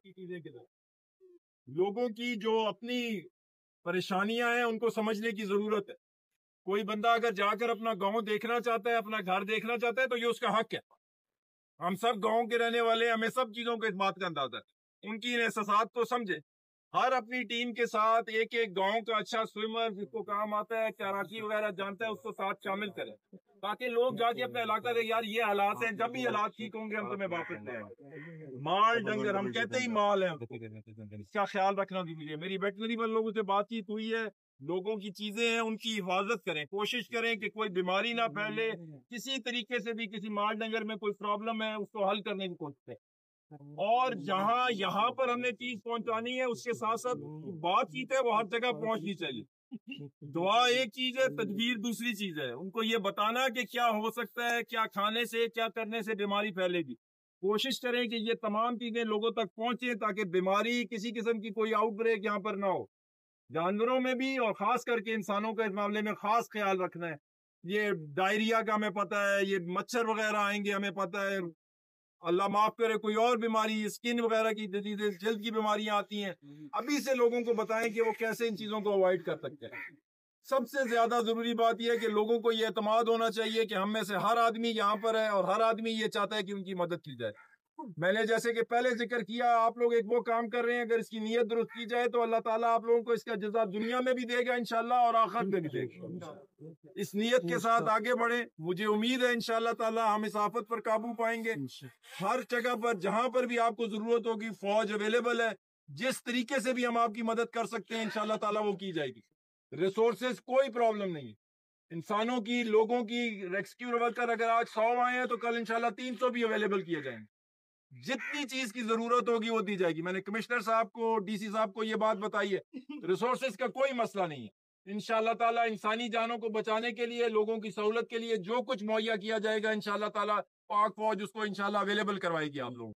کی چیزیں کی لوگوں کی جو اپنی پریشانیاں ہیں ان کو سمجھنے کی ضرورت ہے. کوئی بندہ اگر جا کر اپنا گاؤں دیکھنا چاہتا ہے, اپنا گھر دیکھنا چاہتا ہے, تو یہ اس کا حق ہے. ہم سب گاؤں کے رہنے والے ہیں, ہمیں سب چیزوں کے اس بات کا اندازہ ہے. ان کی احساسات کو سمجھے. ہر اپنی ٹیم کے ساتھ ایک ایک گاؤں کا اچھا سوئمر جس کو کام آتا ہے, کراچی وغیرہ جانتا ہے, اس کو ساتھ شامل کریں تاکہ لوگ جا کے اپنا علاقہ دے یار یہ حالات ہیں, جب بھی حالات ٹھیک ہوں گے ہم تمہیں واپس لے آئیں گے. مال ڈنگر ہم کہتے ہی مال ہیں, اس کا خیال رکھنا ضروری ہے. میری ویٹنری والے لوگوں سے بات چیت ہوئی ہے, لوگوں کی چیزیں ہیں ان کی حفاظت کریں, کوشش کریں کہ کوئی بیماری نہ پھیلے, کسی طریقے سے بھی کسی مال ڈنگر میں کوئی پرابلم ہے اس کو حل کرنے کی کوشش کریں. اور جہاں یہاں پر ہم نے چیز پہنچانی ہے اس کے ساتھ ساتھ بات چیت ہے وہ ہر جگہ پہنچنی چاہیے. دعا ایک چیز ہے, تدبیر دوسری چیز ہے. ان کو یہ بتانا کہ کیا ہو سکتا ہے, کیا کھانے سے کیا کرنے سے بیماری پھیلے گی. کوشش کریں کہ یہ تمام چیزیں لوگوں تک پہنچیں تاکہ بیماری کسی قسم کی کوئی آؤٹ بریک یہاں پر نہ ہو. جانوروں میں بھی اور خاص کر کے انسانوں کا اس معاملے میں خاص خیال رکھنا ہے. یہ ڈائریا کا ہمیں پتہ ہے, یہ مچھر وغیرہ آئیں گے ہمیں پتہ ہے, اللہ معاف کرے کوئی اور بیماری اسکن وغیرہ کی جلد کی بیماریاں آتی ہیں. ابھی سے لوگوں کو بتائیں کہ وہ کیسے ان چیزوں کو اوائڈ کر سکتے ہیں. سب سے زیادہ ضروری بات یہ ہے کہ لوگوں کو یہ اعتماد ہونا چاہیے کہ ہم میں سے ہر آدمی یہاں پر ہے اور ہر آدمی یہ چاہتا ہے کہ ان کی مدد کی جائے. میں نے جیسے کہ پہلے ذکر کیا, آپ لوگ ایک وہ کام کر رہے ہیں, اگر اس کی نیت درست کی جائے تو اللہ تعالیٰ آپ لوگوں کو اس کا جزا دنیا میں بھی دے گا انشاءاللہ اور آخرت میں بھی دے گا. اس نیت کے ساتھ آگے بڑھیں. مجھے امید ہے انشاءاللہ تعالیٰ ہم اس آفت پر قابو پائیں گے. ہر جگہ پر جہاں پر بھی آپ کو ضرورت ہوگی فوج اویلیبل ہے, جس طریقے سے بھی ہم آپ کی مدد کر سکتے ہیں انشاءاللہ تعالیٰ وہ کی جائے گی. ریسورسز کوئی پرابلم نہیں ہے, انسانوں کی, لوگوں کی. ریسکیو ورکر اگر آج 100 آئے ہیں تو کل انشاءاللہ 300 بھی اویلیبل کیے جائیں گے. جتنی چیز کی ضرورت ہوگی وہ دی جائے گی. میں نے کمشنر صاحب کو, ڈی سی صاحب کو یہ بات بتائی ہے. ریسورسز کا کوئی مسئلہ نہیں ہے. انشاءاللہ تعالیٰ انسانی جانوں کو بچانے کے لیے, لوگوں کی سہولت کے لیے جو کچھ مہیا کیا جائے گا انشاءاللہ تعالیٰ پاک فوج اس کو انشاءاللہ اویلیبل کروائے گی آپ لوگوں.